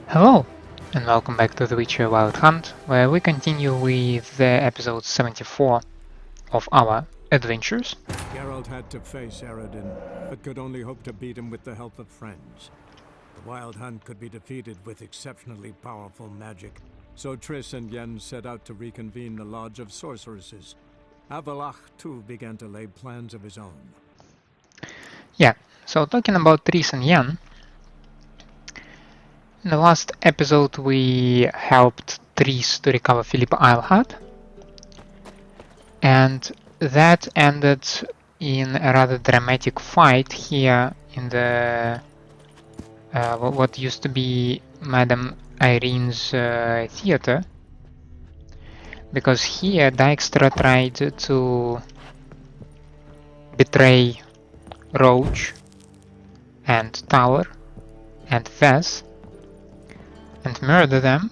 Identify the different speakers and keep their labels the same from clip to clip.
Speaker 1: Hello, and welcome back to the Witcher Wild Hunt, where we continue with episode 74 of our adventures.
Speaker 2: Geralt had to face Eredin, but could only hope to beat him with the help of friends. The Wild Hunt could be defeated with exceptionally powerful magic, so Triss and Yen set out to reconvene the Lodge of Sorceresses. Avallac'h too began to lay plans of his own.
Speaker 1: Yeah, so talking about Triss and Yen, in the last episode we helped Triss to recover Philip Eilhart, and that ended in a rather dramatic fight here in the what used to be Madame Irene's theater, because here Dijkstra tried to betray Roach and Tower and Vess and murder them,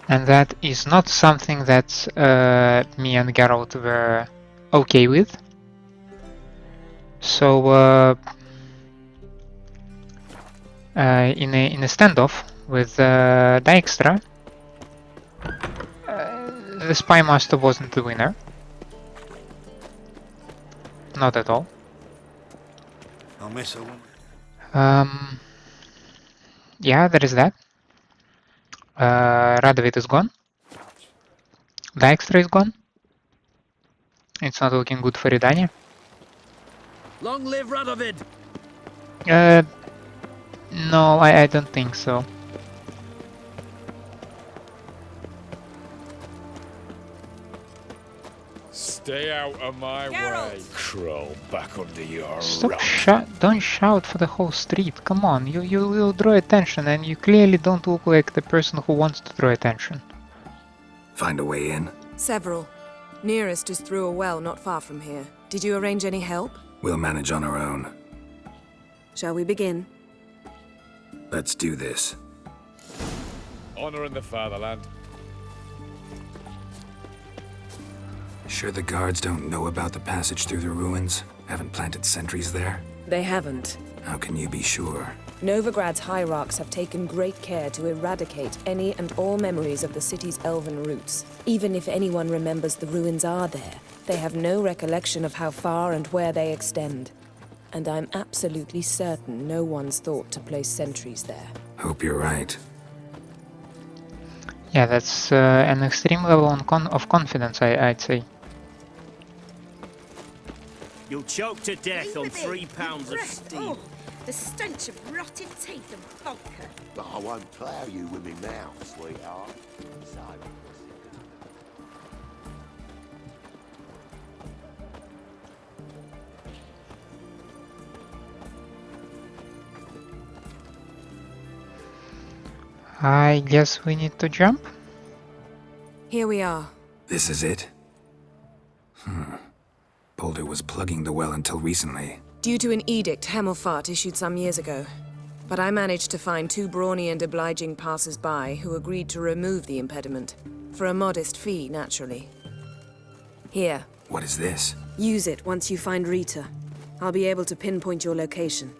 Speaker 1: and that is not something that me and Geralt were okay with. So in a standoff with Dijkstra, the Spy Master wasn't the winner. Not at all.
Speaker 3: I'll miss her.
Speaker 1: Yeah, there is that. Radovid is gone. Dijkstra is gone. It's not looking good for Redania.
Speaker 4: Long live Radovid!
Speaker 1: No, I don't think so.
Speaker 5: Stay out of my way. Crawl back under your
Speaker 1: Stop! Don't shout for the whole street. Come on, you will draw attention, and you clearly don't look like the person who wants to draw attention.
Speaker 3: Find a way in?
Speaker 6: Several. Nearest is through a well not far from here. Did you arrange any help?
Speaker 3: We'll manage on our own.
Speaker 6: Shall we begin?
Speaker 3: Let's do this.
Speaker 5: Honor in the fatherland.
Speaker 3: Sure the guards don't know about the passage through the ruins? Haven't planted sentries there?
Speaker 6: They haven't.
Speaker 3: How can you be sure?
Speaker 6: Novigrad's hierarchs have taken great care to eradicate any and all memories of the city's elven roots. Even if anyone remembers the ruins are there, they have no recollection of how far and where they extend. And I'm absolutely certain no one's thought to place sentries there.
Speaker 3: Hope you're right.
Speaker 1: Yeah, that's an extreme level of confidence, I'd say.
Speaker 4: You'll choke to death on 3 pounds of steam.
Speaker 7: Oh, the stench of rotted teeth and vodka.
Speaker 8: But I won't plough you with me mouth, sweetheart. So,
Speaker 1: I guess we need to jump?
Speaker 6: Here we are.
Speaker 3: This is it? Boulder was plugging the well until recently.
Speaker 6: Due to an edict Hemmelfart issued some years ago. But I managed to find 2 brawny and obliging passers-by who agreed to remove the impediment. For a modest fee, naturally. Here,
Speaker 3: What is this?
Speaker 6: use it once you find Rita. I'll be able to pinpoint your location.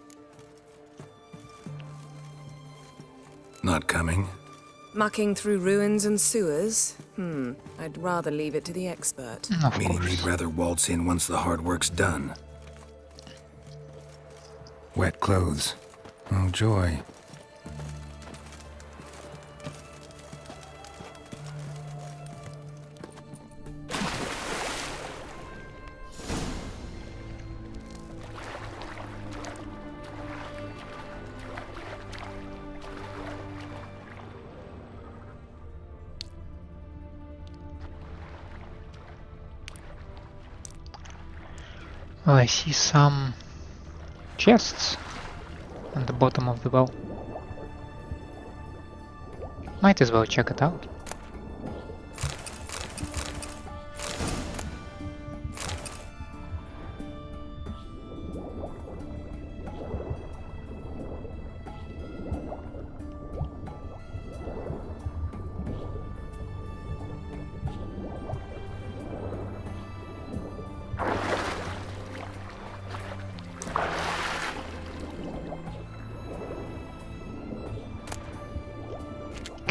Speaker 3: Not coming?
Speaker 6: Mucking through ruins and sewers? I'd rather leave it to the expert.
Speaker 1: Of
Speaker 3: Meaning
Speaker 1: course.
Speaker 3: you'd rather waltz in once the hard work's done. Wet clothes. Oh, joy.
Speaker 1: Well, I see some chests on the bottom of the well. Might as well check it out.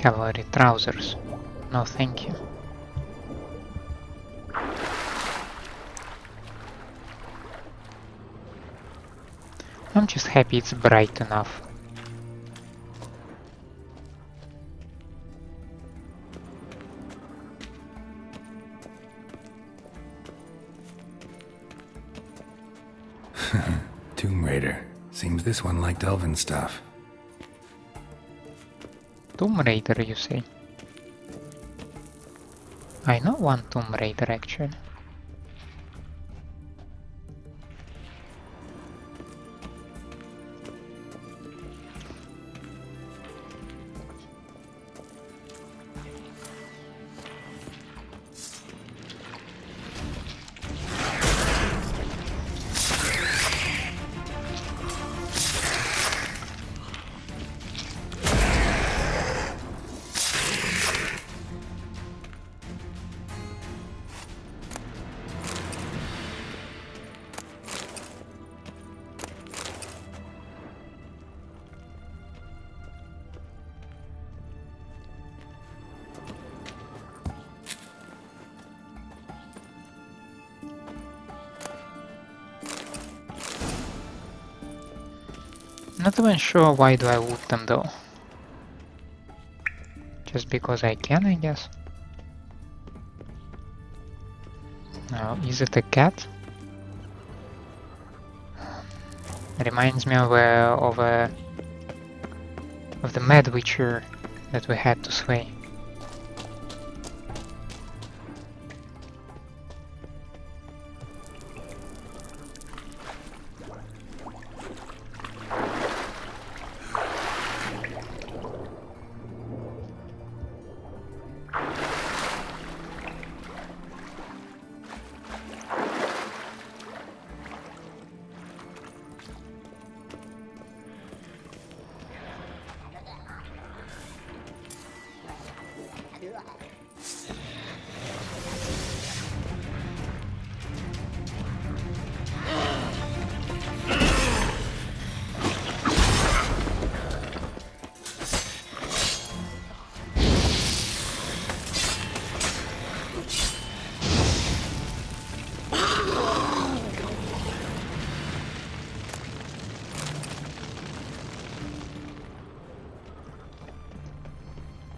Speaker 1: Cavalry trousers. No thank you. I'm just happy it's bright enough.
Speaker 3: Tomb Raider. Seems this one liked elven stuff.
Speaker 1: Tomb Raider, you say? I know one Tomb Raider actually. Not even sure why do I loot them though. Just because I can, I guess. Now, is it a cat? Reminds me of the Mad Witcher that we had to slay.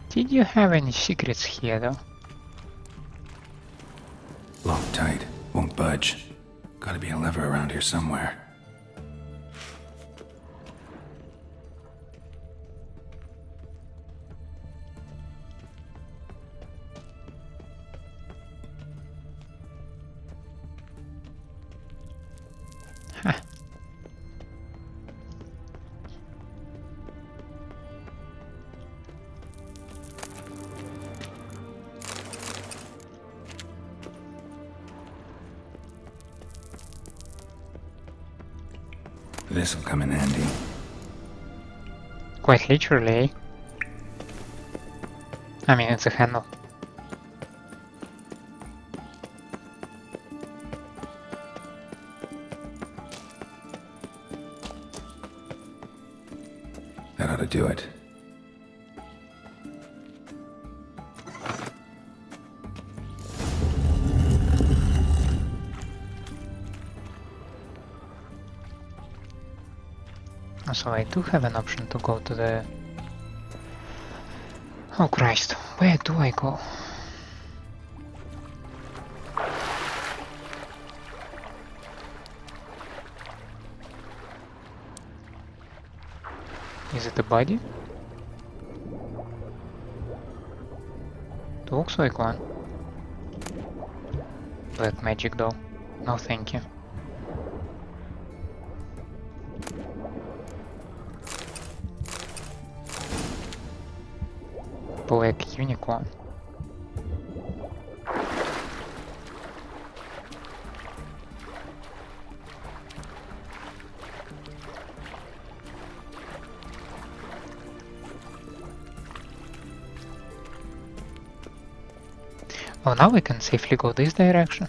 Speaker 1: Did you have any secrets here though?
Speaker 3: Locked tight. Won't budge. Gotta be a lever around here somewhere. This'll come in handy.
Speaker 1: Quite literally. I mean, it's a handle.
Speaker 3: That ought to do it.
Speaker 1: So I do have an option to go to the... Oh Christ, where do I go? Is it a body? It looks like one. Black magic though. No thank you. Black unicorn. Oh, now we can safely go this direction.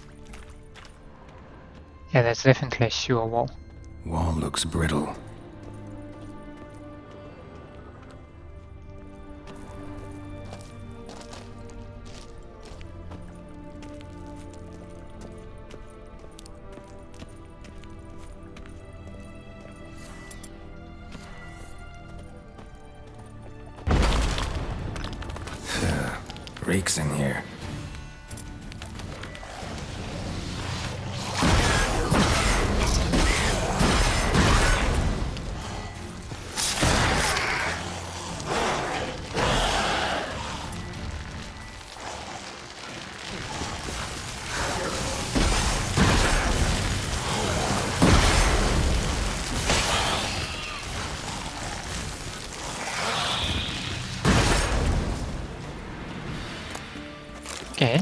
Speaker 1: Yeah, that's definitely a sewer wall.
Speaker 3: Wall looks brittle. Reeks in here.
Speaker 1: Okay.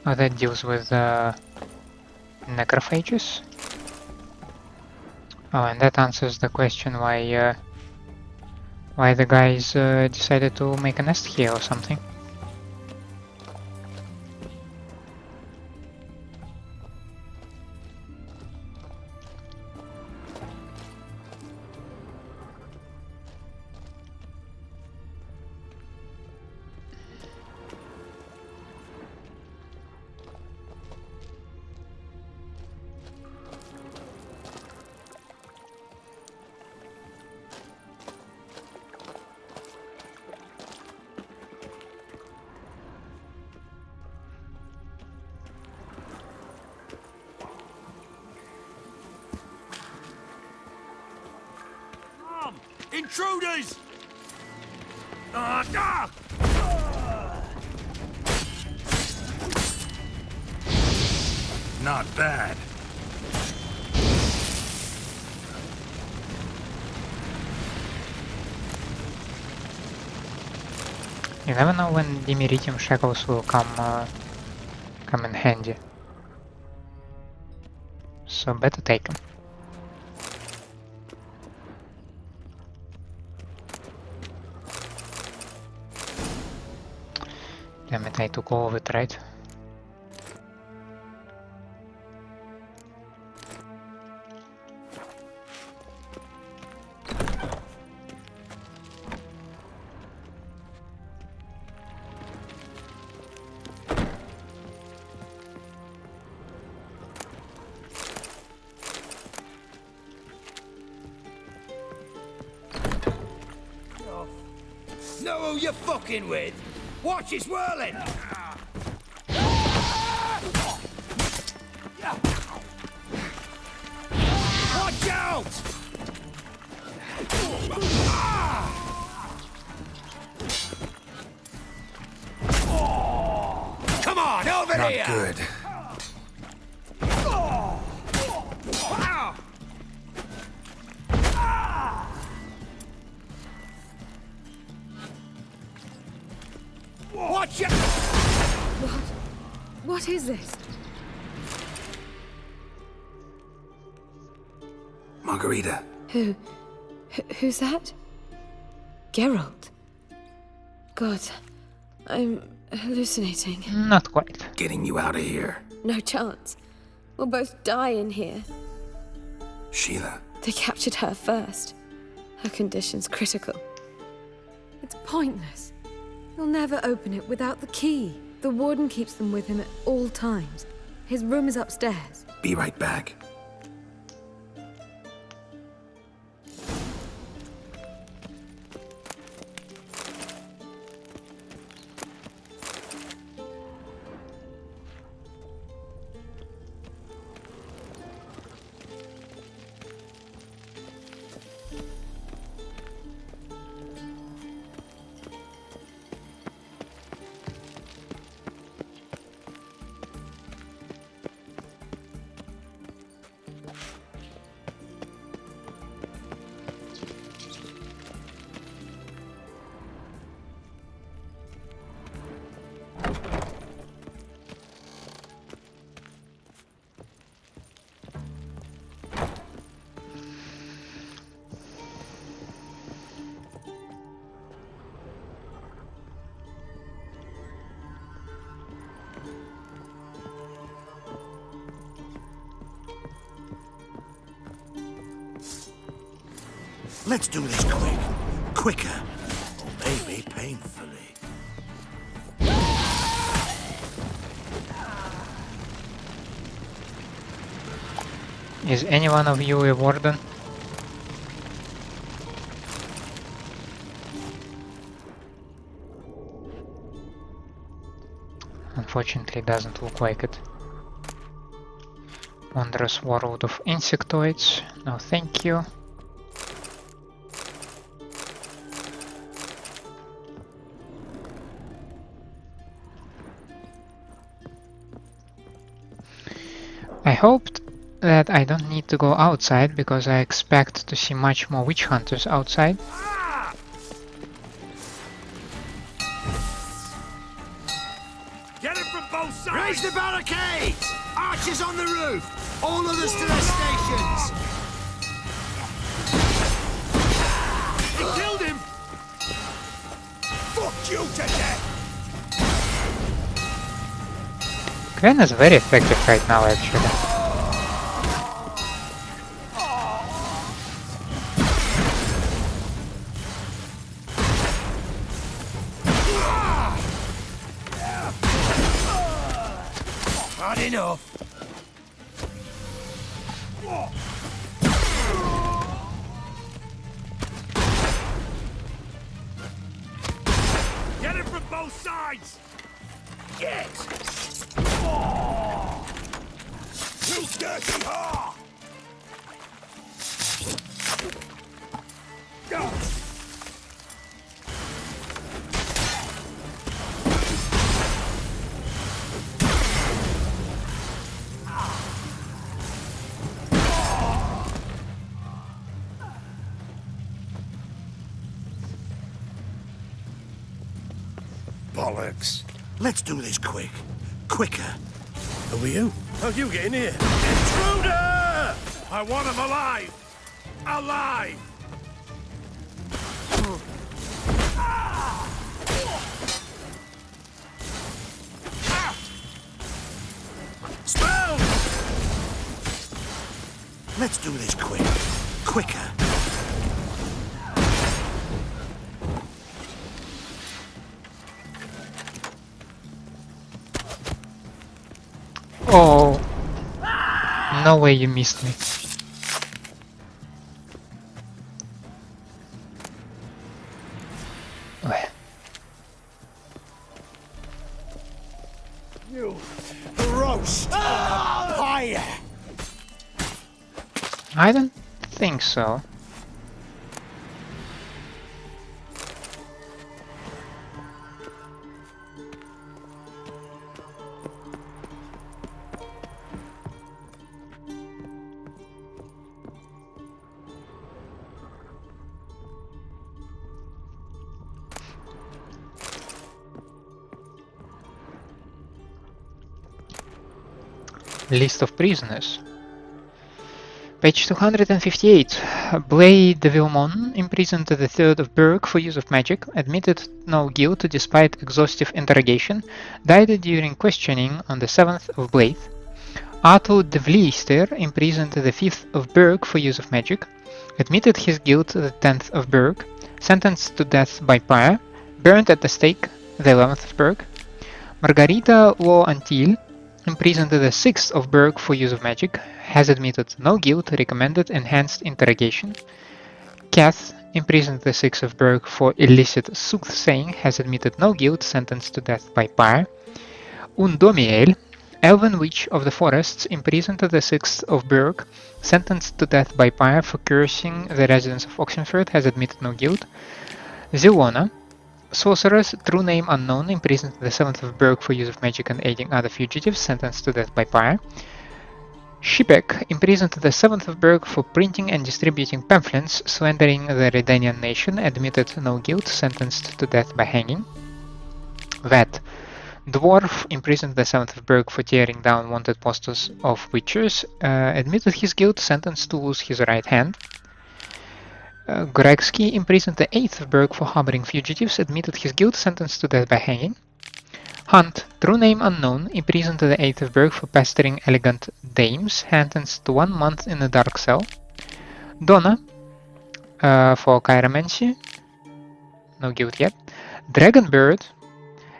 Speaker 1: Oh, that deals with necrophages. Oh, and that answers the question why the guys decided to make a nest here or something.
Speaker 4: Intruders!
Speaker 3: Not bad.
Speaker 1: You never know when Dimeritium shackles will come in handy. So better take them. Damn it, I took all of it, right?
Speaker 4: Know who you're fucking with? Watch it whirling! Watch out! Come on, over
Speaker 3: Not
Speaker 4: here!
Speaker 3: good.
Speaker 4: Watch it!
Speaker 6: What is this?
Speaker 3: Margarita.
Speaker 6: Who's that? Geralt. God, I'm hallucinating.
Speaker 1: Not quite.
Speaker 3: Getting you out of here.
Speaker 6: No chance. We'll both die in here.
Speaker 3: Sheila.
Speaker 6: They captured her first. Her condition's critical.
Speaker 9: It's pointless. He'll never open it without the key. The warden keeps them with him at all times. His room is upstairs.
Speaker 3: Be right back.
Speaker 8: Let's do this quick. Quicker. Or maybe painfully.
Speaker 1: Is any one of you a warden? Unfortunately, it doesn't look like it. Wondrous world of insectoids. No, thank you. I hoped that I don't need to go outside because I expect to see much more witch hunters outside.
Speaker 4: Get it from both sides!
Speaker 8: Raise the barricades! Archers on the roof! All others to their stations!
Speaker 4: He killed him!
Speaker 8: Fuck you to death!
Speaker 1: Gwen is very effective right now, actually.
Speaker 8: Not enough!
Speaker 4: Get it from both sides!
Speaker 8: Get! You dirty whore! Go! Bollocks. Let's do this quick. Quicker. Who are you?
Speaker 4: How you get in here? Intruder! I want him alive! Alive!
Speaker 8: Spell! Let's do this quick. Quicker.
Speaker 1: Oh, no way you missed me.
Speaker 8: You roast fire!
Speaker 1: I don't think so. List of prisoners. Page 258. Blade de Vilmon, imprisoned the 3rd of Berg for use of magic, admitted no guilt despite exhaustive interrogation, died during questioning on the 7th of Blade. Arthur de Vliester, imprisoned the 5th of Berg for use of magic, admitted his guilt the 10th of Berg, sentenced to death by fire, burned at the stake the 11th of Berg. Margarita Lo Antil, imprisoned the 6th of Berg for use of magic, has admitted no guilt, recommended enhanced interrogation. Kath, imprisoned the 6th of Berg for illicit soothsaying, has admitted no guilt, sentenced to death by fire. Undomiel, elven witch of the forests, imprisoned the 6th of Berg, sentenced to death by fire for cursing the residents of Oxenfurt, has admitted no guilt. Zilona, sorceress, true name unknown, imprisoned the 7th of Berg for use of magic and aiding other fugitives, sentenced to death by fire. Shipek, imprisoned the 7th of Berg for printing and distributing pamphlets, slandering the Redanian nation, admitted no guilt, sentenced to death by hanging. Vat, dwarf, imprisoned the 7th of Berg for tearing down wanted posters of witchers, admitted his guilt, sentenced to lose his right hand. Goregsky, imprisoned the 8th of Berg for harboring fugitives, admitted his guilt, sentenced to death by hanging. Hunt, true name unknown, imprisoned the 8th of Berg for pestering elegant dames, sentenced to 1 month in a dark cell. Donna, for chiromancy, no guilt yet. Dragonbird,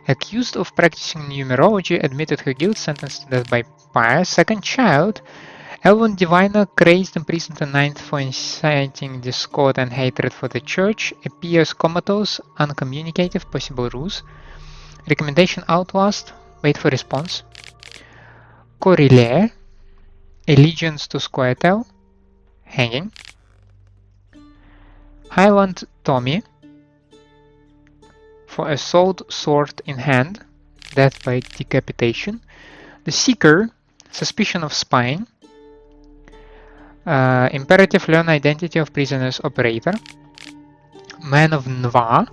Speaker 1: accused of practicing numerology, admitted her guilt, sentenced to death by fire. Second child, Elven diviner, crazed, imprisoned the 9th for inciting discord and hatred for the church, appears comatose, uncommunicative, possible ruse. Recommendation outlast, Wait for response. Corrile. Allegiance to Squirtle. Hanging. Highland Tommy. For assault, sword in hand. Death by decapitation. The Seeker. Suspicion of spying. Imperative learn identity of prisoners operator. Man of Nva.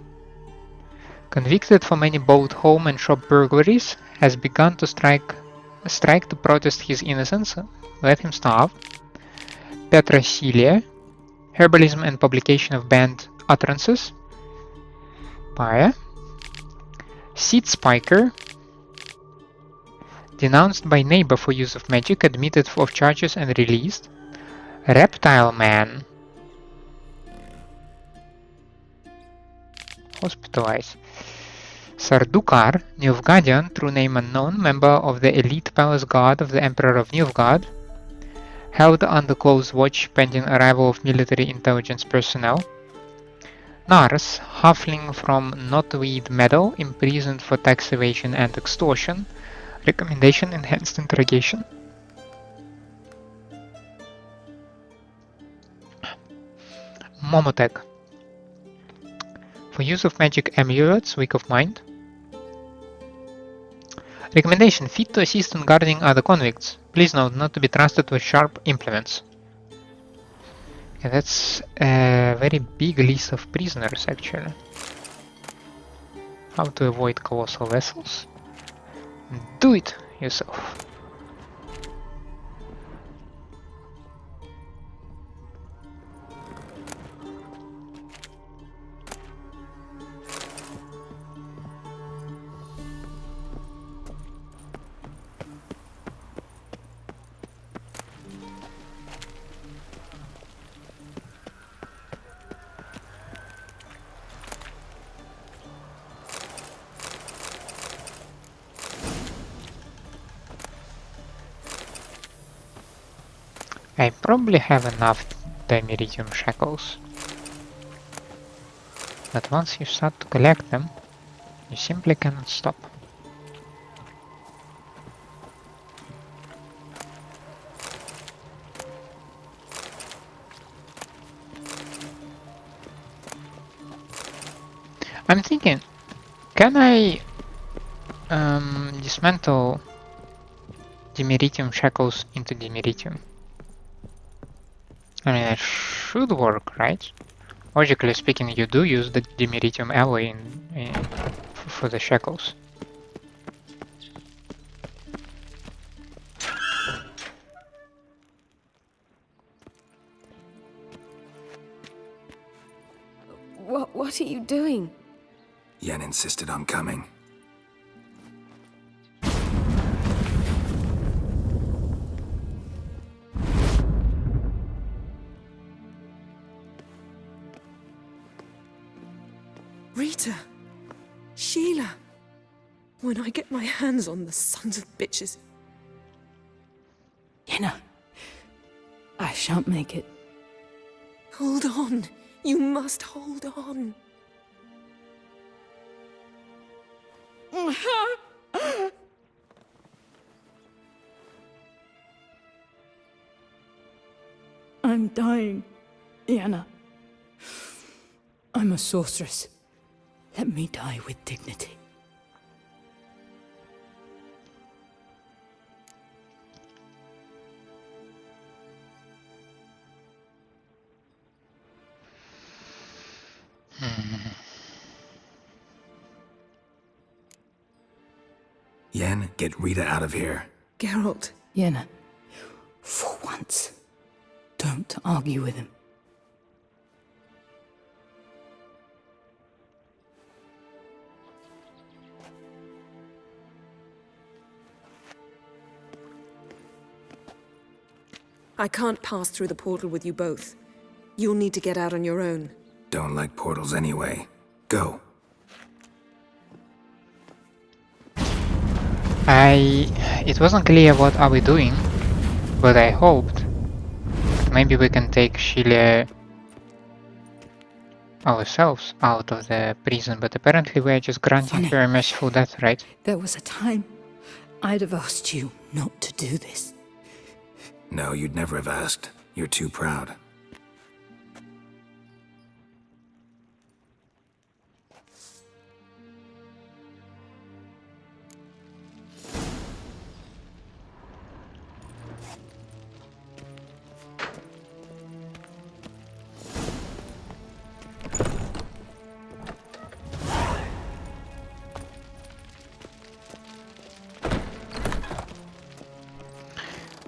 Speaker 1: Convicted for many boat, home and shop burglaries. Has begun to strike to protest his innocence. Let him starve. Petrasilia. Herbalism and publication of banned utterances. Paya. Seed Spiker. Denounced by neighbor for use of magic, admitted of charges and released. Reptile Man. Hospitalized. Sardukar, Nilfgaardian, true name unknown, member of the elite palace guard of the Emperor of Nilfgaard. Held under close watch pending arrival of military intelligence personnel. Nars, halfling from Knotweed Meadow, imprisoned for tax evasion and extortion. Recommendation enhanced interrogation. Momotech. For use of magic amulets, weak of mind. Recommendation: fit to assist in guarding other convicts. Please note not to be trusted with sharp implements. Okay, that's a very big list of prisoners actually. How to avoid colossal vessels? Do it yourself. I probably have enough Dimeridium shackles, but once you start to collect them, you simply cannot stop. I'm thinking, can I dismantle Dimeridium shackles into Dimeridium? I mean, it should work, right? Logically speaking, you do use the Dimeridium alloy for the shackles.
Speaker 6: What are you doing?
Speaker 3: Yen insisted on coming.
Speaker 6: Rita! Sheila! When I get my hands on the sons of bitches...
Speaker 10: Yenna, I shan't make it.
Speaker 6: Hold on! You must hold on!
Speaker 10: I'm dying, Yenna. I'm a sorceress. Let me die with dignity.
Speaker 3: Yen, get Rita out of here.
Speaker 6: Geralt.
Speaker 10: Yenna, for once, don't argue with him.
Speaker 6: I can't pass through the portal with you both. You'll need to get out on your own.
Speaker 3: Don't like portals anyway. Go.
Speaker 1: It wasn't clear what are we doing, but I hoped maybe we can take Sheila ourselves out of the prison, but apparently we are just granting her a merciful death, right?
Speaker 10: There was a time I'd have asked you not to do this.
Speaker 3: No, you'd never have asked. You're too proud.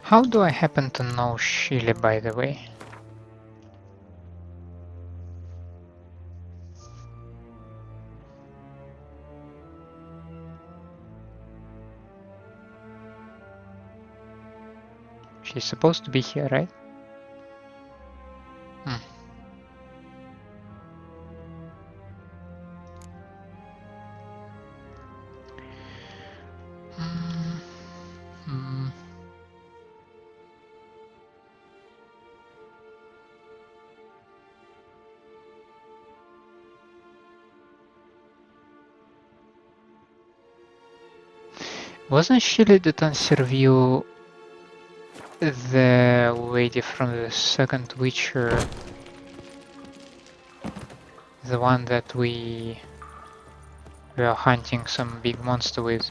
Speaker 1: How do I happen to know Skellige, by the way? She's supposed to be here, right? Wasn't Skellige that interview the lady from the second Witcher? The one that we were hunting some big monster with?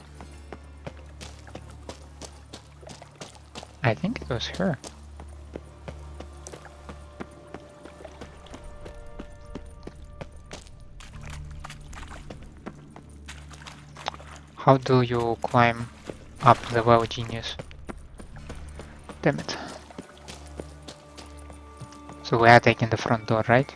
Speaker 1: I think it was her. How do you climb up the well, genius? Damn it. So we are taking the front door, right?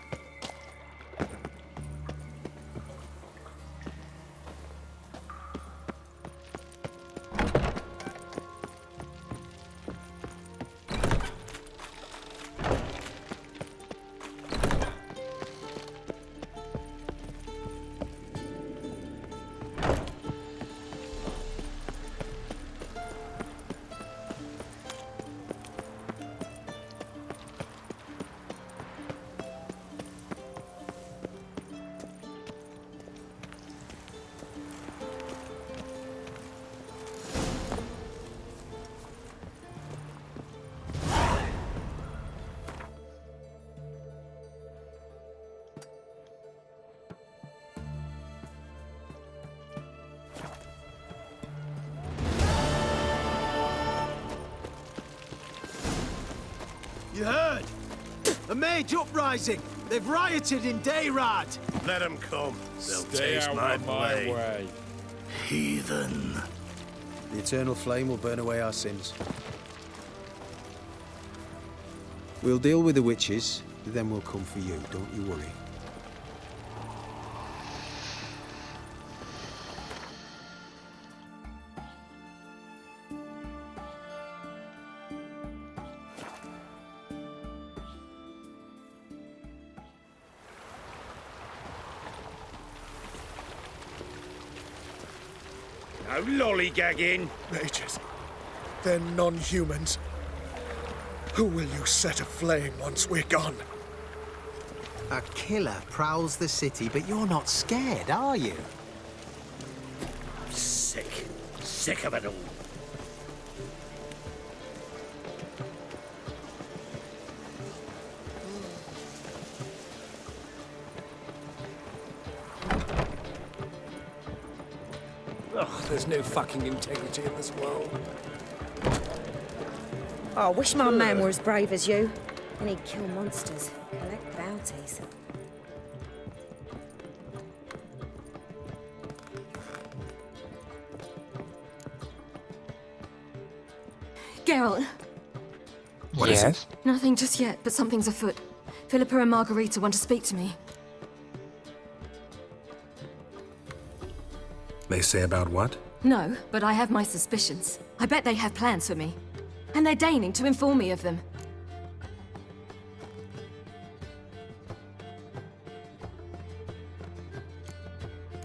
Speaker 11: You heard? A mage uprising! They've rioted in Dayrad!
Speaker 4: Let them come. They'll
Speaker 5: Stay
Speaker 4: taste
Speaker 5: out
Speaker 4: my
Speaker 5: of my
Speaker 4: blade.
Speaker 5: way.
Speaker 11: Heathen.
Speaker 12: The eternal flame will burn away our sins. We'll deal with the witches, then we'll come for you, don't you worry.
Speaker 4: No lollygagging.
Speaker 8: Mages. They're non-humans. Who will you set aflame once we're gone?
Speaker 11: A killer prowls the city, but you're not scared, are you?
Speaker 4: Sick. Sick of it all.
Speaker 8: Ugh, there's no fucking integrity in this world.
Speaker 7: Oh, I wish my man were as brave as you. Then he'd kill monsters, collect bounties.
Speaker 9: Geralt,
Speaker 3: What is
Speaker 1: Yes.
Speaker 3: it?
Speaker 9: nothing just yet, but something's afoot. Philippa and Margarita want to speak to me.
Speaker 3: They say about what?
Speaker 9: No, but I have my suspicions. I bet they have plans for me. And they're deigning to inform me of them.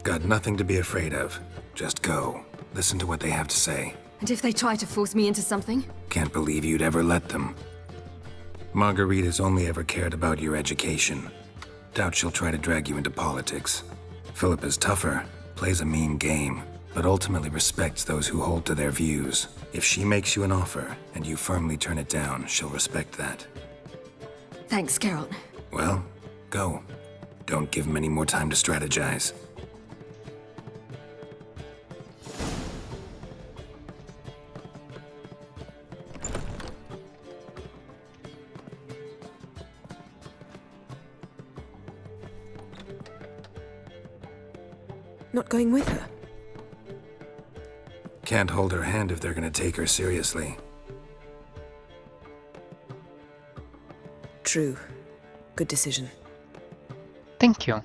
Speaker 3: Got nothing to be afraid of. Just go. Listen to what they have to say.
Speaker 9: And if they try to force me into something?
Speaker 3: Can't believe you'd ever let them. Margarita's only ever cared about your education. Doubt she'll try to drag you into politics. Philippa's tougher, plays a mean game. but ultimately respects those who hold to their views. If she makes you an offer, and you firmly turn it down, she'll respect that.
Speaker 10: Thanks, Geralt.
Speaker 3: Well, go. Don't give him any more time to strategize.
Speaker 6: Not going with her?
Speaker 3: Can't hold her hand if they're gonna take her seriously.
Speaker 6: True. Good decision.
Speaker 1: Thank you.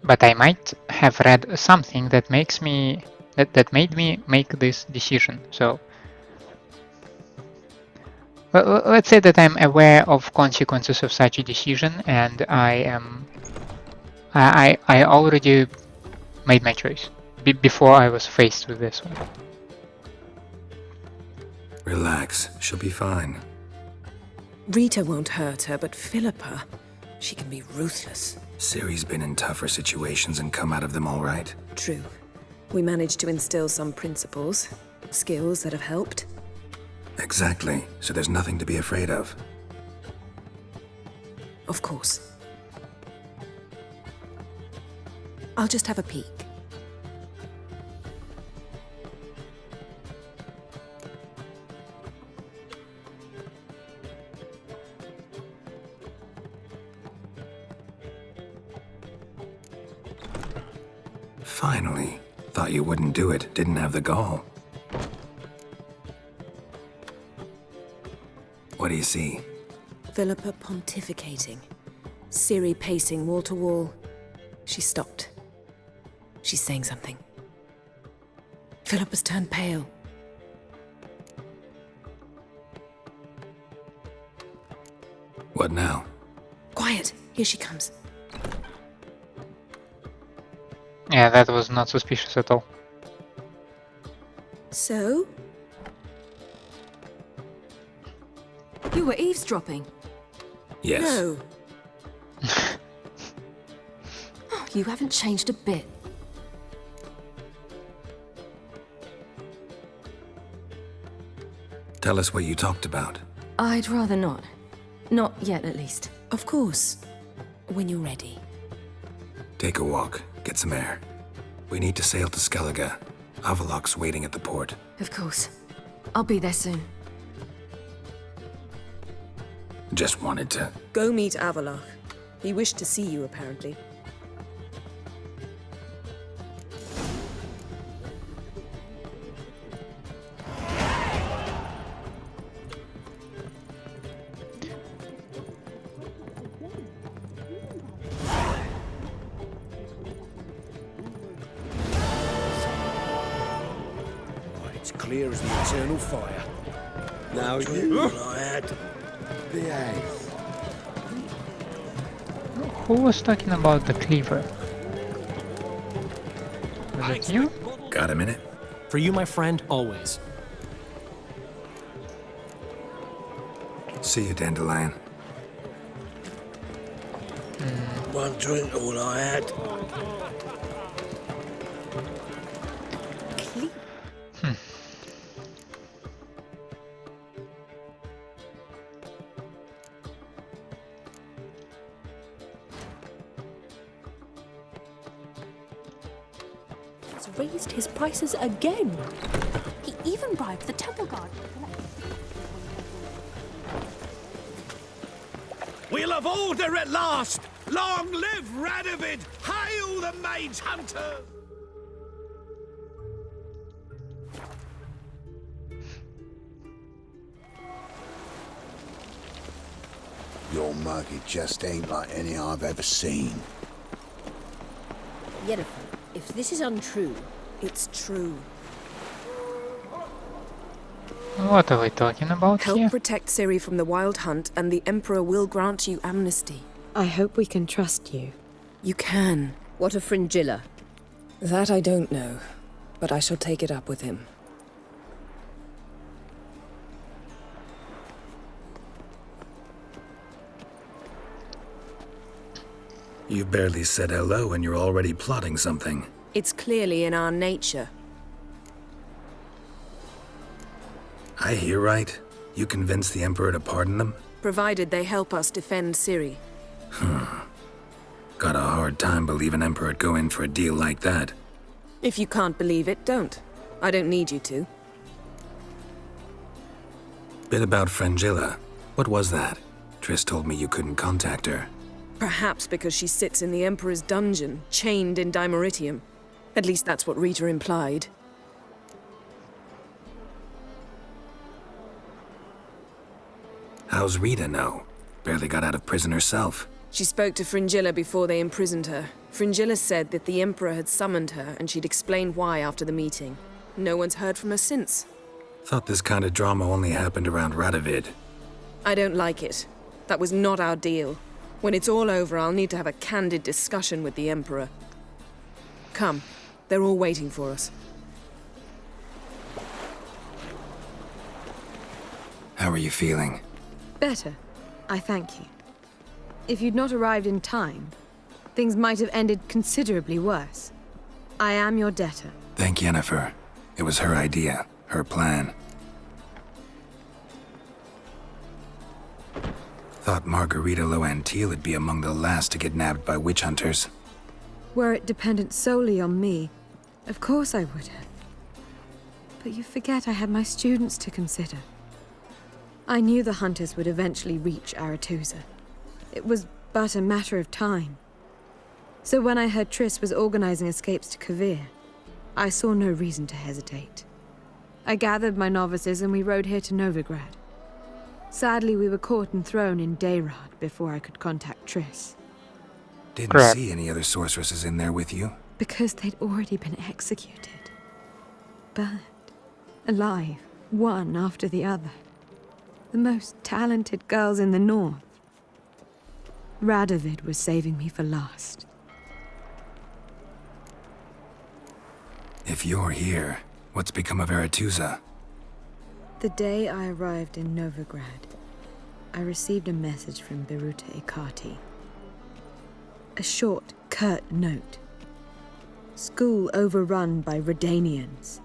Speaker 1: But I might have read something that makes me that made me make this decision. So well, let's say that I'm aware of consequences of such a decision, and I already made my choice before I was faced with this one.
Speaker 3: Relax, she'll be fine.
Speaker 6: Rita won't hurt her, but Philippa, she can be ruthless.
Speaker 3: Ciri's been in tougher situations and come out of them all right.
Speaker 6: True. We managed to instill some principles, skills that have helped.
Speaker 3: Exactly, so there's nothing to be afraid of.
Speaker 6: Of course. I'll just have a peek.
Speaker 3: Finally. Thought you wouldn't do it, didn't have the gall. What do you see?
Speaker 6: Philippa pontificating. Ciri pacing wall to wall. She stopped. She's saying something. Philippa's turned pale.
Speaker 3: What now?
Speaker 6: Quiet! Here she comes.
Speaker 1: Yeah, that was not suspicious at all.
Speaker 6: So?
Speaker 10: You were eavesdropping.
Speaker 3: Yes.
Speaker 6: No.
Speaker 10: Oh, you haven't changed a bit.
Speaker 3: Tell us what you talked about.
Speaker 10: I'd rather not. Not yet, at least.
Speaker 6: Of course. When you're ready.
Speaker 3: Take a walk, get some air. We need to sail to Skellige. Avallac'h's waiting at the port.
Speaker 10: Of course. I'll be there soon.
Speaker 3: Just wanted to...
Speaker 6: Go meet Avallac'h. He wished to see you, apparently.
Speaker 11: It's clear as the eternal fire.
Speaker 8: Now you and I had behave.
Speaker 1: Who was talking about the cleaver? Was it you?
Speaker 3: Got a minute?
Speaker 13: For you, my friend, always.
Speaker 3: See you, Dandelion.
Speaker 8: One drink, all I had.
Speaker 14: Raised his prices again. He even bribed the temple guard.
Speaker 4: We'll have order at last! Long live Radovid! Hail the Mage Hunter!
Speaker 15: Your market just ain't like any I've ever seen.
Speaker 14: Yennefer, if this is untrue...
Speaker 6: It's true.
Speaker 1: What are we talking about
Speaker 6: Help
Speaker 1: here?
Speaker 6: protect Ciri from the Wild Hunt, and the Emperor will grant you amnesty.
Speaker 9: I hope we can trust you.
Speaker 6: You can.
Speaker 14: What of Fringilla?
Speaker 6: That I don't know, but I shall take it up with him.
Speaker 3: You barely said hello and you're already plotting something.
Speaker 6: It's clearly in our nature.
Speaker 3: I hear right? You convinced the Emperor to pardon them?
Speaker 6: Provided they help us defend Ciri.
Speaker 3: Got a hard time believing Emperor'd go in for a deal like that.
Speaker 6: If you can't believe it, don't. I don't need you to.
Speaker 3: Bit about Frangilla. What was that? Triss told me you couldn't contact her.
Speaker 6: Perhaps because she sits in the Emperor's dungeon, chained in Dimeritium. At least that's what Rita implied.
Speaker 3: How's Rita know? Barely got out of prison herself.
Speaker 6: She spoke to Fringilla before they imprisoned her. Fringilla said that the Emperor had summoned her and she'd explained why after the meeting. No one's heard from her since.
Speaker 3: Thought this kind of drama only happened around Radovid.
Speaker 6: I don't like it. That was not our deal. When it's all over, I'll need to have a candid discussion with the Emperor. Come. They're all waiting for us.
Speaker 3: How are you feeling?
Speaker 9: Better. I thank you. If you'd not arrived in time, things might have ended considerably worse. I am your debtor.
Speaker 3: Thank Yennefer. It was her idea, her plan. Thought Margarita Loantile would be among the last to get nabbed by witch hunters.
Speaker 9: Were it dependent solely on me, of course I would have. But you forget I had my students to consider. I knew the hunters would eventually reach Aretusa. It was but a matter of time. So when I heard Triss was organizing escapes to Kovir, I saw no reason to hesitate. I gathered my novices and we rode here to Novigrad. Sadly, we were caught and thrown in Dayrad before I could contact Triss.
Speaker 3: Didn't see any other sorceresses in there with you?
Speaker 9: Because they'd already been executed. Burned. Alive. One after the other. The most talented girls in the north. Radovid was saving me for last.
Speaker 3: If you're here, what's become of Aretusa?
Speaker 9: The day I arrived in Novigrad, I received a message from Beruta Ikati. A short, curt note. School overrun by Redanians.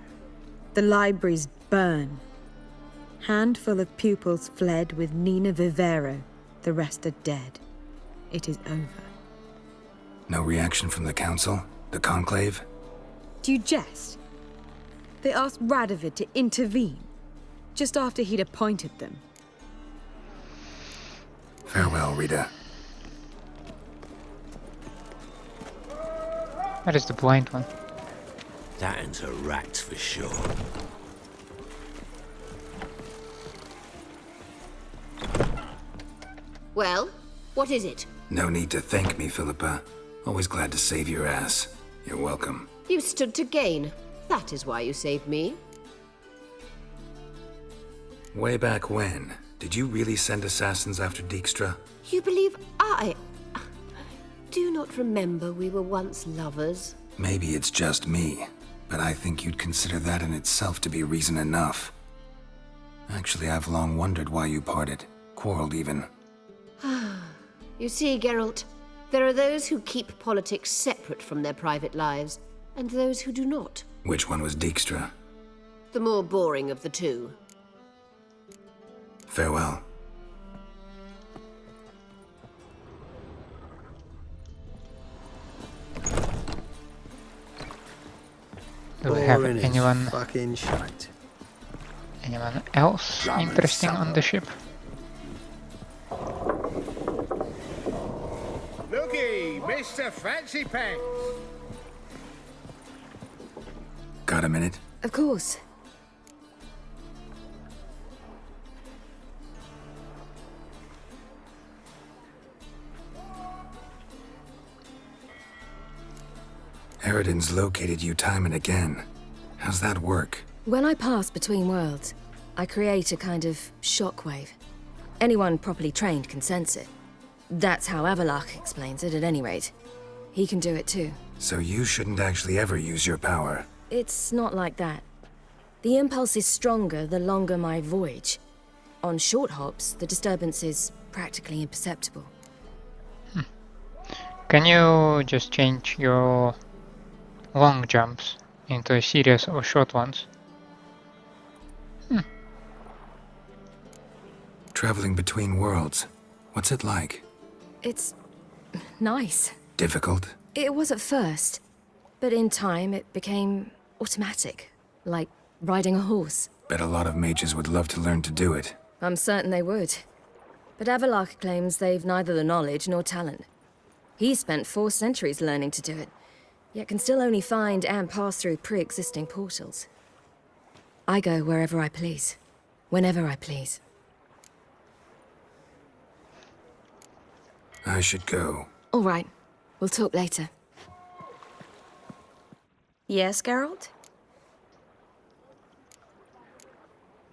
Speaker 9: The libraries burn. Handful of pupils fled with Nina Vivero. The rest are dead. It is over.
Speaker 3: No reaction from the council? The conclave?
Speaker 9: Do you jest? They asked Radovid to intervene, just after he'd appointed them.
Speaker 3: Farewell, Rita.
Speaker 1: That is the blind one.
Speaker 4: That ain't a rat for sure.
Speaker 16: Well, what is it?
Speaker 3: No need to thank me, Philippa. Always glad to save your ass. You're welcome.
Speaker 16: You stood to gain. That is why you saved me.
Speaker 3: Way back when, did you really send assassins after Dijkstra?
Speaker 16: You believe I do not remember we were once lovers?
Speaker 3: Maybe it's just me, but I think you'd consider that in itself to be reason enough. Actually, I've long wondered why you parted. Quarreled even.
Speaker 16: You see, Geralt, there are those who keep politics separate from their private lives, and those who do not.
Speaker 3: Which one was Dijkstra?
Speaker 16: The more boring of the two.
Speaker 3: Farewell.
Speaker 1: Do we have
Speaker 12: Boring as
Speaker 1: anyone
Speaker 12: fucking shite.
Speaker 1: Anyone else interesting on the ship?
Speaker 4: Looky, Mr. Fancy Pants.
Speaker 3: Got a minute?
Speaker 6: Of course.
Speaker 3: Eridan's located you time and again. How's that work?
Speaker 17: When I pass between worlds, I create a kind of shockwave. Anyone properly trained can sense it. That's how Avallac'h explains it, at any rate. He can do it too.
Speaker 3: So you shouldn't actually ever use your power.
Speaker 17: It's not like that. The impulse is stronger the longer my voyage. On short hops, the disturbance is practically imperceptible.
Speaker 1: Can you just change your long jumps into a series of short ones?
Speaker 3: Traveling between worlds. What's it like?
Speaker 17: It's nice.
Speaker 3: Difficult?
Speaker 17: It was at first, but in time it became automatic, like riding a horse.
Speaker 3: Bet a lot of mages would love to learn to do it.
Speaker 17: I'm certain they would. But Avallac'h claims they've neither the knowledge nor talent. He spent 4 centuries learning to do it, yet can still only find and pass through pre-existing portals. I go wherever I please, whenever I please.
Speaker 3: I should go.
Speaker 17: All right. We'll talk later.
Speaker 7: Yes, Geralt?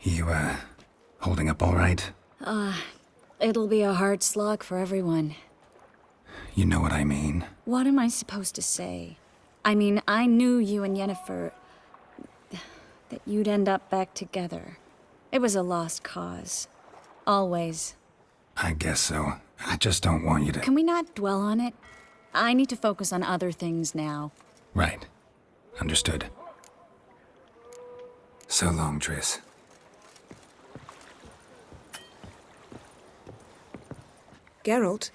Speaker 3: You, holding up all right?
Speaker 18: It'll be a hard slog for everyone.
Speaker 3: You know what I mean.
Speaker 18: What am I supposed to say? I mean, I knew you and Yennefer... that you'd end up back together. It was a lost cause. Always.
Speaker 3: I guess so. I just don't want you to...
Speaker 18: Can we not dwell on it? I need to focus on other things now.
Speaker 3: Right. Understood. So long, Triss.
Speaker 6: Geralt?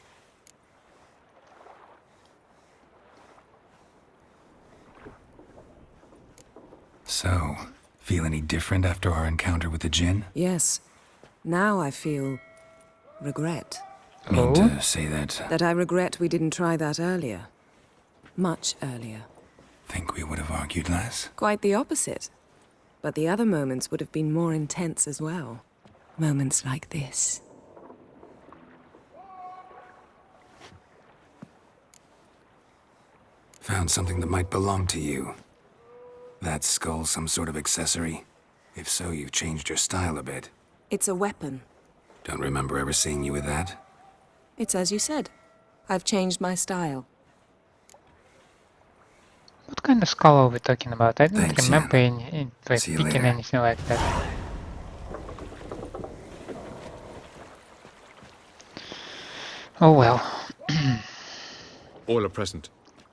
Speaker 3: So, feel any different after our encounter with the Djinn?
Speaker 6: Yes. Now I feel... regret.
Speaker 3: Mean to say that...
Speaker 6: That I regret we didn't try that earlier. Much earlier.
Speaker 3: Think we would have argued less?
Speaker 6: Quite the opposite. But the other moments would have been more intense as well. Moments like this.
Speaker 3: Found something that might belong to you. That skull some sort of accessory? If so, you've changed your style a bit.
Speaker 6: It's a weapon.
Speaker 3: Don't remember ever seeing you with that?
Speaker 6: It's as you said. I've changed my style.
Speaker 1: What kind of skull are we talking about? I don't
Speaker 3: Thanks,
Speaker 1: remember like,
Speaker 3: See you
Speaker 1: picking
Speaker 3: later.
Speaker 1: anything like that. Oh well.
Speaker 19: All are present.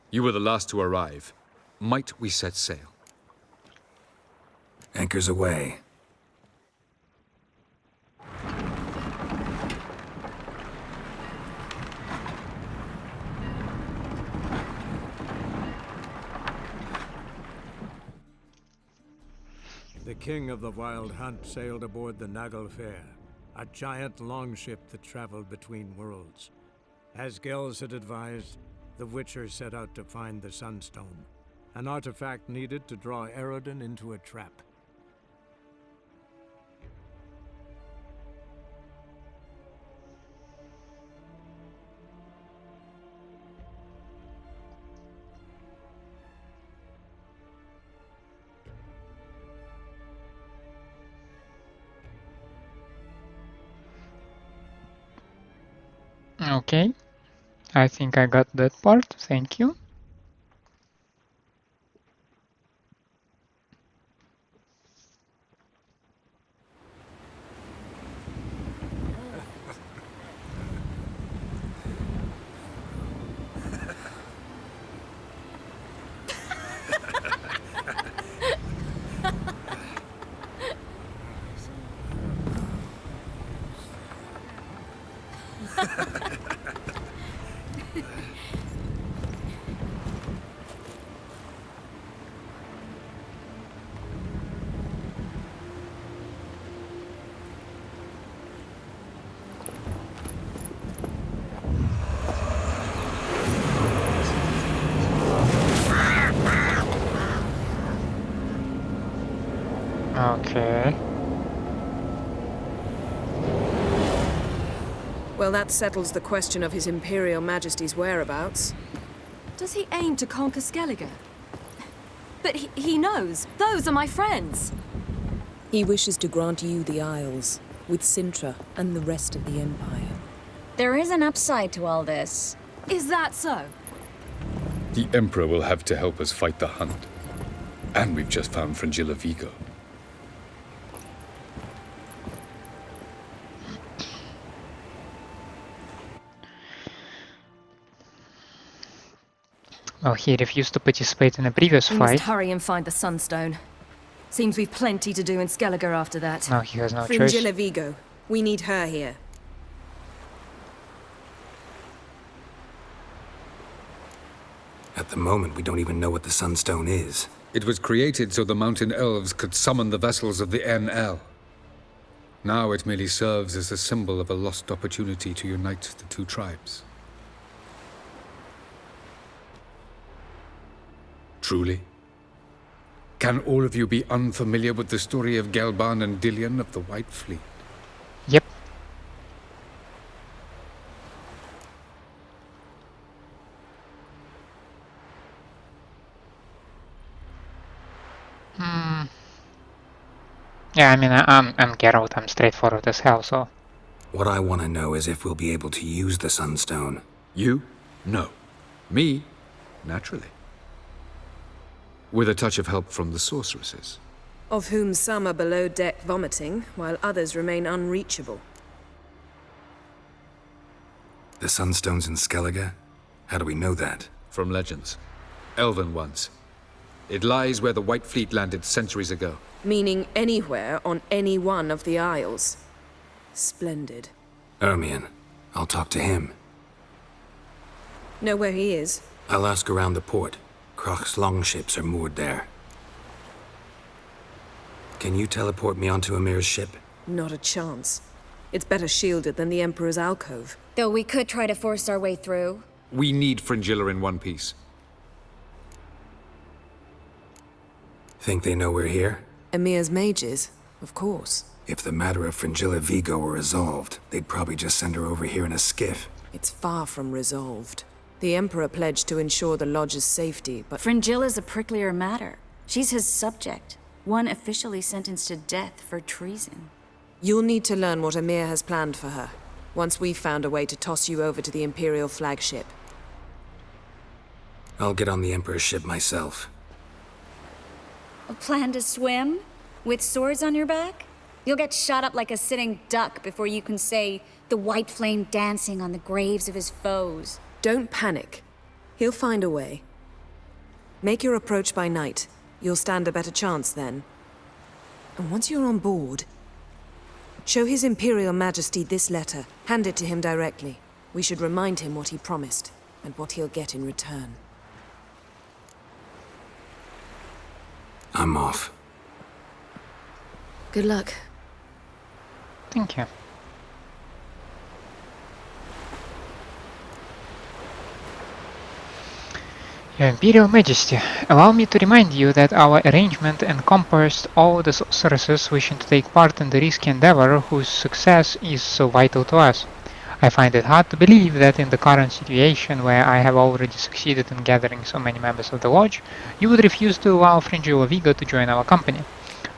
Speaker 19: You were the last to arrive. Might we set sail?
Speaker 3: Anchors away.
Speaker 2: The king of the Wild Hunt sailed aboard the Naglfar, a giant longship that traveled between worlds. As Gels had advised, the Witcher set out to find the Sunstone, an artifact needed to draw Eredin into a trap.
Speaker 1: Okay. I think I got that part. Thank you. Okay.
Speaker 6: Well, that settles the question of His Imperial Majesty's whereabouts.
Speaker 17: Does he aim to conquer Skellige? But he knows. Those are my friends.
Speaker 6: He wishes to grant you the Isles, with Sintra and the rest of the Empire.
Speaker 18: There is an upside to all this.
Speaker 17: Is that so?
Speaker 19: The Emperor will have to help us fight the Hunt. And we've just found Frangilla Vigo.
Speaker 1: Well, he refused to participate in a previous
Speaker 17: We
Speaker 1: fight.
Speaker 17: must hurry and find the Sunstone. Seems we've plenty to do in Skellige after that.
Speaker 1: No, he has no choice.
Speaker 6: Fringilla Vigo. We need her here.
Speaker 3: At the moment, we don't even know what the Sunstone is.
Speaker 19: It was created so the mountain elves could summon the vessels of the NL. Now it merely serves as a symbol of a lost opportunity to unite the two tribes. Truly? Can all of you be unfamiliar with the story of Gelban and Dillion of the White Fleet?
Speaker 1: Yep. Yeah, I mean, I'm Geralt, I'm straightforward as hell, so...
Speaker 3: What I want to know is if we'll be able to use the Sunstone.
Speaker 19: You? No. Me? Naturally. With a touch of help from the sorceresses.
Speaker 6: Of whom some are below deck vomiting, while others remain unreachable.
Speaker 3: The Sunstone's in Skellige? How do we know that?
Speaker 19: From legends. Elven ones. It lies where the White Fleet landed centuries ago.
Speaker 6: Meaning anywhere on any one of the isles. Splendid.
Speaker 3: Emhyr. I'll talk to him.
Speaker 6: Know where he is?
Speaker 3: I'll ask around the port. Crach's longships are moored there. Can you teleport me onto Emhyr's ship?
Speaker 6: Not a chance. It's better shielded than the Emperor's alcove.
Speaker 18: Though we could try to force our way through.
Speaker 19: We need Fringilla in one piece.
Speaker 3: Think they know we're here?
Speaker 6: Emhyr's mages, of course.
Speaker 3: If the matter of Fringilla Vigo were resolved, they'd probably just send her over here in a skiff.
Speaker 6: It's far from resolved. The Emperor pledged to ensure the Lodge's safety, but...
Speaker 18: Fringilla's a pricklier matter. She's his subject, one officially sentenced to death for treason.
Speaker 6: You'll need to learn what Emhyr has planned for her, once we've found a way to toss you over to the Imperial flagship.
Speaker 3: I'll get on the Emperor's ship myself.
Speaker 18: A plan to swim? With swords on your back? You'll get shot up like a sitting duck before you can say, the white flame dancing on the graves of his foes.
Speaker 6: Don't panic. He'll find a way. Make your approach by night. You'll stand a better chance then. And once you're on board, show His Imperial Majesty this letter. Hand it to him directly. We should remind him what he promised, and what he'll get in return.
Speaker 3: I'm off.
Speaker 17: Good luck.
Speaker 1: Thank you. Your Imperial Majesty, allow me to remind you that our arrangement encompassed all the sorceresses wishing to take part in the risky endeavor whose success is so vital to us. I find it hard to believe that in the current situation, where I have already succeeded in gathering so many members of the Lodge, you would refuse to allow Fringilla Vigo to join our company.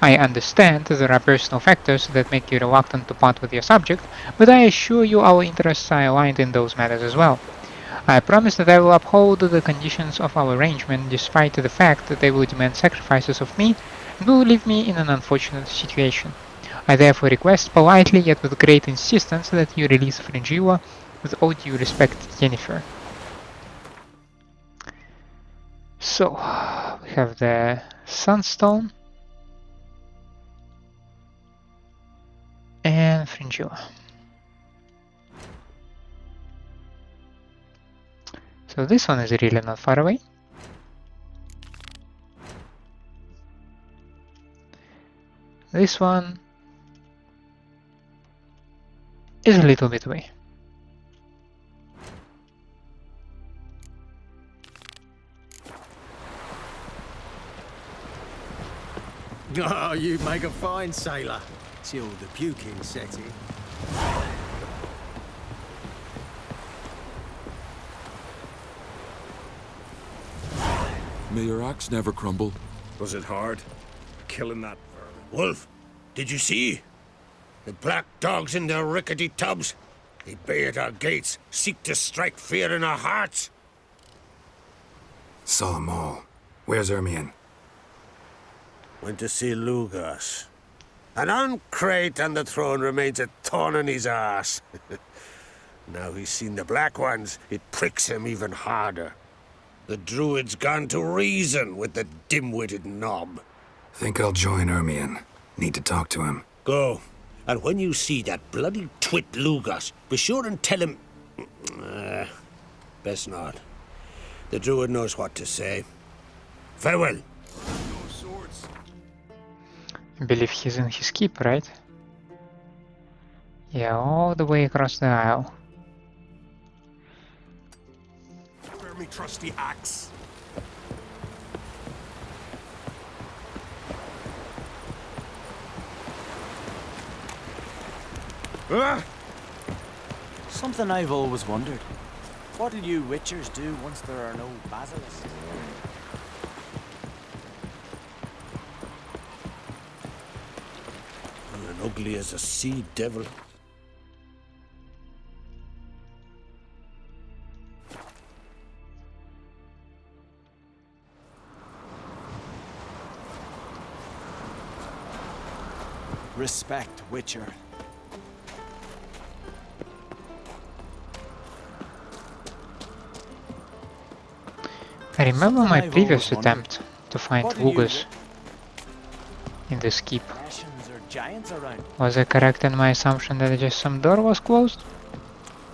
Speaker 1: I understand there are personal factors that make you reluctant to part with your subject, but I assure you our interests are aligned in those matters as well. I promise that I will uphold the conditions of our arrangement despite the fact that they will demand sacrifices of me and will leave me in an unfortunate situation. I therefore request politely yet with great insistence that you release Fringilla. With all due respect, Yennefer. So, we have the Sunstone and Fringilla. So this one is really not far away. This one is a little bit away.
Speaker 11: Oh, you make a fine sailor. Till the puking set in.
Speaker 5: May your axe never crumble.
Speaker 4: Was it hard? Killing that wolf? Did you see? The black dogs in their rickety tubs. They bay at our gates, seek to strike fear in our hearts.
Speaker 3: Saw them all. Where's Emhyr?
Speaker 4: Went to see Lugos. And on Crach on the throne remains a thorn in his arse. Now he's seen the black ones, it pricks him even harder. The druid's gone to reason with the dim-witted knob.
Speaker 3: Think I'll join Emhyr. Need to talk to him.
Speaker 4: Go. And when you see that bloody twit Lugos, be sure and tell him... best not. The druid knows what to say. Farewell.
Speaker 1: I believe he's in his keep, right? Yeah, all the way across the aisle.
Speaker 5: Bear me trusty axe.
Speaker 11: Something I've always wondered. What do you witchers do once there are no basilisks?
Speaker 4: And ugly as a sea devil.
Speaker 11: Respect, witcher.
Speaker 1: I remember my previous attempt to find Lugos in this keep. Was I correct in my assumption that just some door was closed?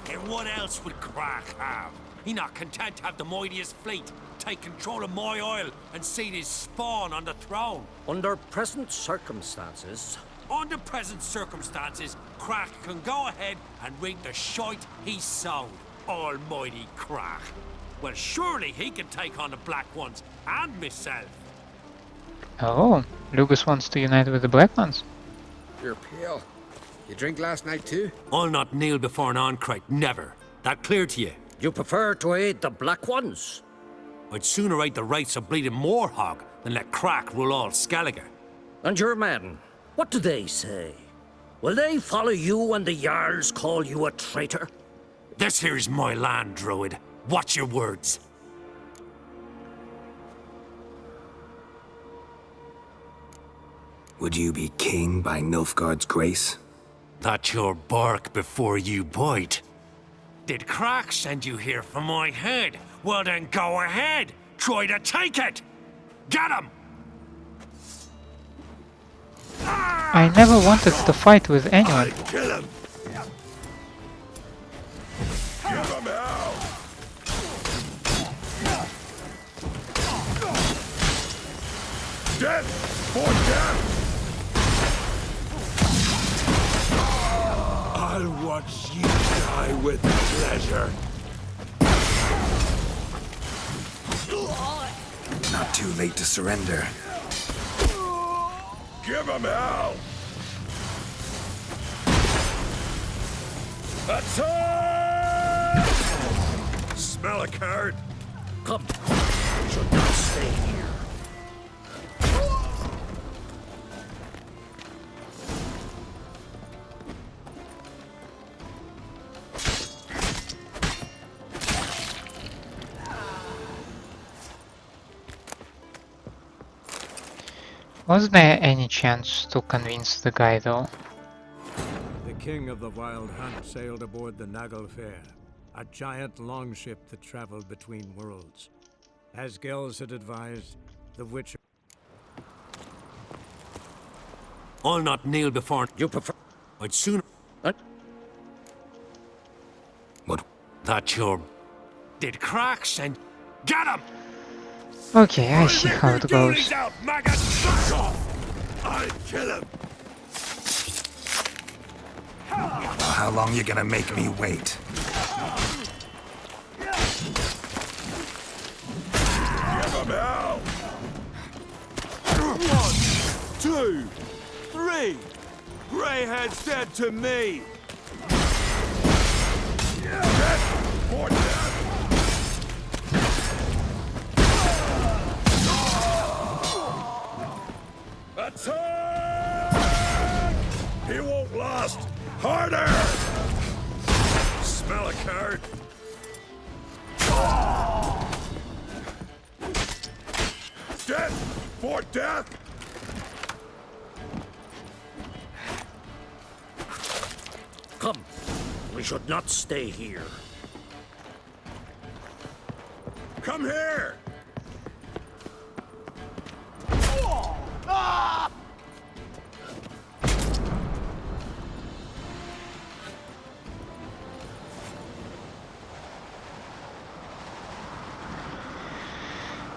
Speaker 20: And what else would Crach have? He not content to have the mightiest fleet take control of my oil and see his spawn on the throne.
Speaker 21: Under present circumstances,
Speaker 20: Crach can go ahead and reap the shite he sowed. Almighty Crach. Well, surely he can take on the Black Ones and myself.
Speaker 1: Oh, Lugos wants to unite with the Black Ones.
Speaker 21: you're pale. You drink last night too?
Speaker 20: I'll not kneel before an Ancrite, never. That clear to you?
Speaker 21: You prefer to aid the Black Ones?
Speaker 20: I'd sooner aid the rights of bleeding Moorhog than let Crach rule all Skellige.
Speaker 21: And your men, what do they say? Will they follow you when the Jarls call you a traitor?
Speaker 20: This here's my land, Druid. Watch your words.
Speaker 3: Would you be king by Nilfgaard's grace?
Speaker 20: That's your bark before you bite. Did Crach send you here for my head? Well then go ahead! Try to take it! Get him!
Speaker 1: I never wanted to fight with anyone.
Speaker 4: Kill him!
Speaker 5: Give him hell! Death for death! I'll watch you die with pleasure.
Speaker 3: Not too late to surrender.
Speaker 5: Give him hell! Attack! Smell a card?
Speaker 21: Come, we should not stay here.
Speaker 1: Was there any chance to convince the guy though?
Speaker 2: The king of the Wild Hunt sailed aboard the Naglfar, a giant longship that traveled between worlds. As Gels had advised, the Witcher...
Speaker 20: I'll not kneel before...
Speaker 21: You prefer...
Speaker 20: I'd sooner...
Speaker 3: What?
Speaker 20: That's your... Did Crach send... Get him!
Speaker 1: Okay, I see how it goes.
Speaker 5: Out, maggot! Fuck off! I'll kill him!
Speaker 3: How long you gonna make me wait?
Speaker 5: Give him hell! 1, 2, 3! Greyhead's dead to me! Death for death! Attack! He won't last! Harder! Smell a card? Death for death!
Speaker 21: Come, we should not stay here.
Speaker 4: Come here!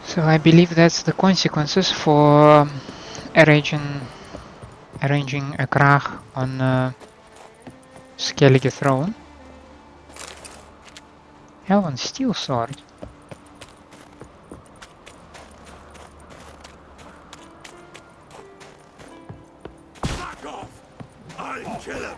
Speaker 1: So I believe that's the consequences for arranging a Crach on Skellige throne. Elven steel sword.
Speaker 4: Back off! I'll kill him!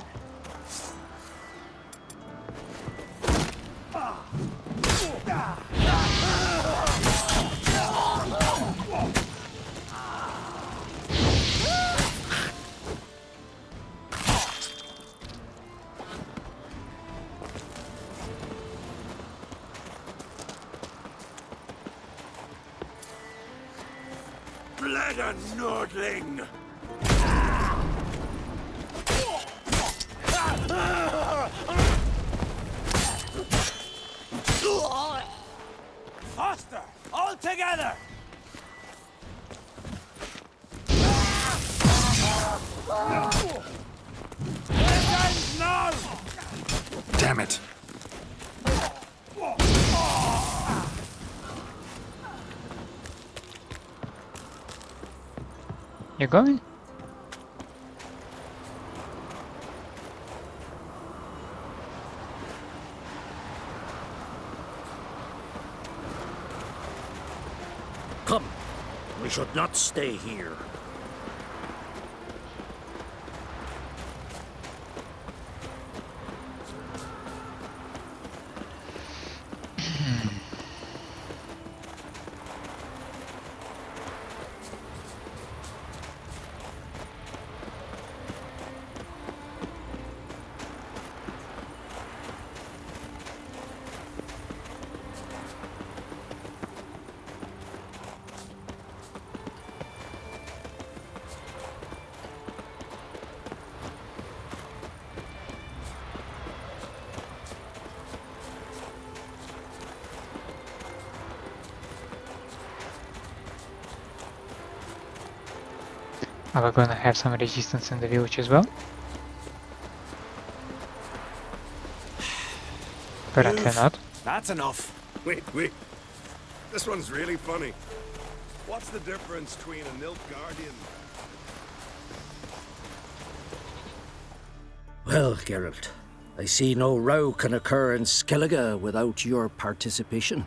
Speaker 4: Blood a nordling!
Speaker 11: Faster! All together! Now!
Speaker 3: Damn it!
Speaker 1: You going?
Speaker 21: Come. We should not stay here.
Speaker 1: Are we gonna have some resistance in the village as well? Apparently not.
Speaker 11: That's enough.
Speaker 4: Wait. This one's really funny. What's the difference between a Nilfgaardian?
Speaker 21: Well, Geralt, I see no row can occur in Skellige without your participation.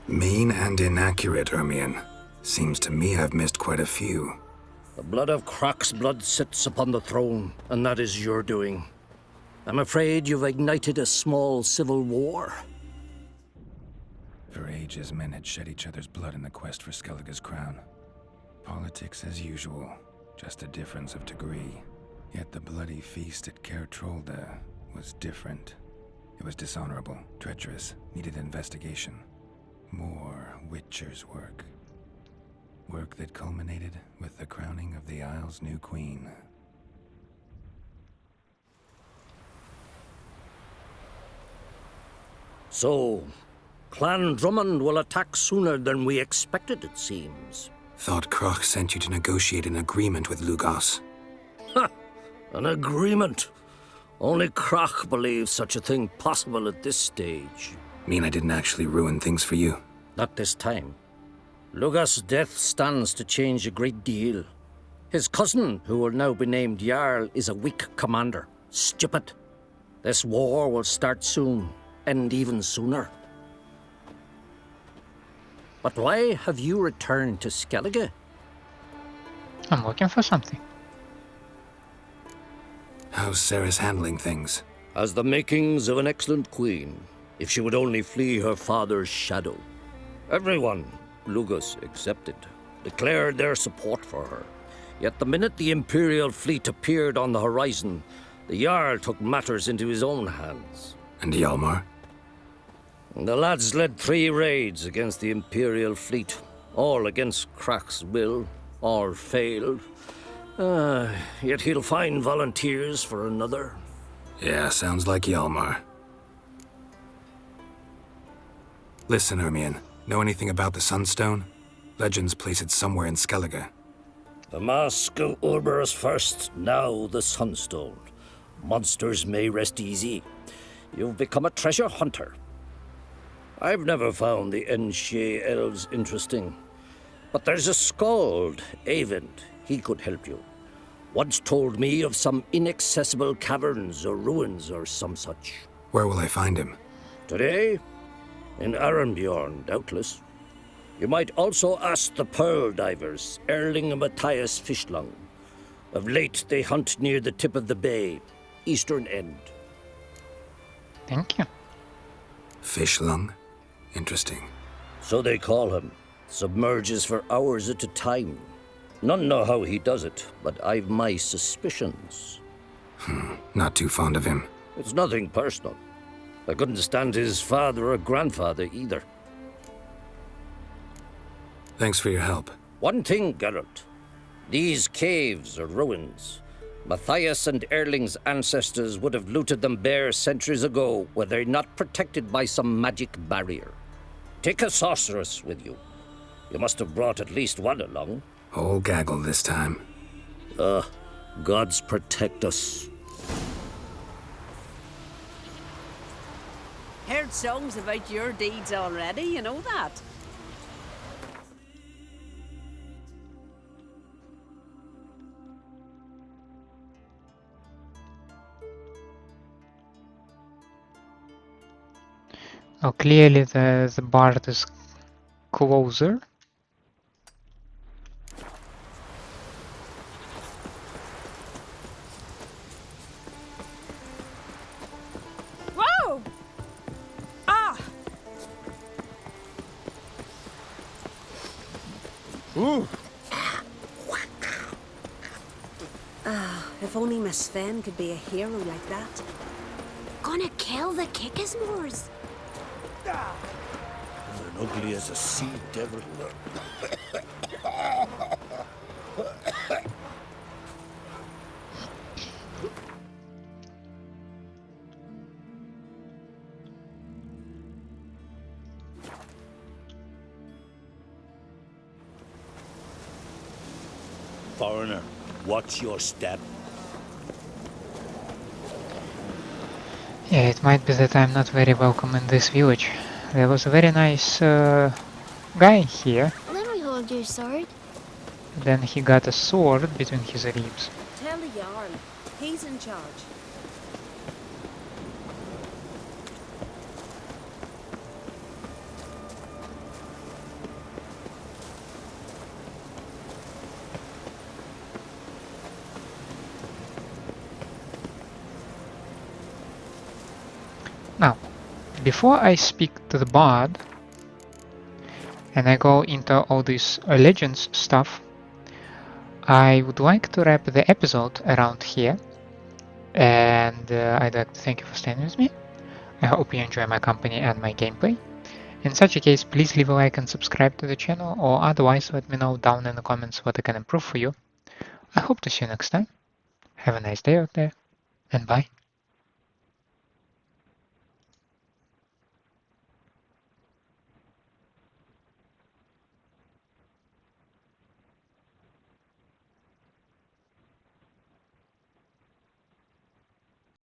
Speaker 3: Mean and inaccurate, Emhyr. Seems to me I've missed quite a few.
Speaker 21: The blood of Crach's blood sits upon the throne, and that is your doing. I'm afraid you've ignited a small civil war.
Speaker 3: For ages, men had shed each other's blood in the quest for Skellige's crown. Politics as usual, just a difference of degree. Yet the bloody feast at Caer Trolda was different. It was dishonorable, treacherous, needed investigation. More Witcher's work. Work that culminated with the crowning of the Isle's new queen.
Speaker 21: So, Clan Drummond will attack sooner than we expected, it seems.
Speaker 3: Thought Crach sent you to negotiate an agreement with Lugos.
Speaker 21: Ha! An agreement? Only Crach believes such a thing possible at this stage.
Speaker 3: Mean I didn't actually ruin things for you?
Speaker 21: Not this time. Lugos' death stands to change a great deal. His cousin, who will now be named Jarl, is a weak commander. Stupid. This war will start soon, end even sooner. But why have you returned to Skellige?
Speaker 1: I'm looking for something.
Speaker 3: How's Ceres handling things?
Speaker 21: Has the makings of an excellent queen, if she would only flee her father's shadow. Everyone, Lugos excepted, declared their support for her. Yet the minute the Imperial fleet appeared on the horizon, the Jarl took matters into his own hands.
Speaker 3: And Hjalmar?
Speaker 21: The lads led 3 raids against the Imperial fleet, all against Crach's will, all failed. Yet he'll find volunteers for another.
Speaker 3: Yeah, sounds like Hjalmar. Listen, Emhyr, Know anything about the Sunstone? Legends place it somewhere in Skellige.
Speaker 21: The Mask of Urber's first, now the Sunstone. Monsters may rest easy. You've become a treasure hunter. I've never found the Enshe elves interesting. But there's a skald, Eyvind. He could help you. Once told me of some inaccessible caverns or ruins or some such.
Speaker 3: Where will I find him?
Speaker 21: Today? In Arenbjorn, doubtless. You might also ask the pearl divers, Erling and Matthias Fishlung. Of late, they hunt near the tip of the bay, eastern end.
Speaker 1: Thank you.
Speaker 3: Fishlung? Interesting.
Speaker 21: So they call him. Submerges for hours at a time. None know how he does it, but I've my suspicions.
Speaker 3: Not too fond of him.
Speaker 21: It's nothing personal. I couldn't stand his father or grandfather either.
Speaker 3: Thanks for your help.
Speaker 21: One thing, Geralt. These caves are ruins. Matthias and Erling's ancestors would have looted them bare centuries ago were they not protected by some magic barrier. Take a sorceress with you. You must have brought at least one along.
Speaker 3: Whole gaggle this time.
Speaker 21: Gods protect us.
Speaker 10: Heard songs about your deeds already, you know that.
Speaker 1: Oh, clearly the bard is closer.
Speaker 10: Whoa! Ah!
Speaker 11: Ooh!
Speaker 10: If only Miss Sven could be a hero like that.
Speaker 7: Gonna kill the Kickismores.
Speaker 4: And ugly as a sea devil. Foreigner, watch your step.
Speaker 1: Yeah, it might be that I'm not very welcome in this village. There was a very nice guy here.
Speaker 7: Let me hold your sword.
Speaker 1: Then he got a sword between his ribs.
Speaker 10: Tell the Jarl. He's in charge.
Speaker 1: Now, before I speak to the bard and I go into all this legends stuff, I would like to wrap the episode around here, and I'd like to thank you for staying with me. I hope you enjoy my company and my gameplay. In such a case, please leave a like and subscribe to the channel, or otherwise let me know down in the comments what I can improve for you. I hope to see you next time. Have a nice day out there, and bye.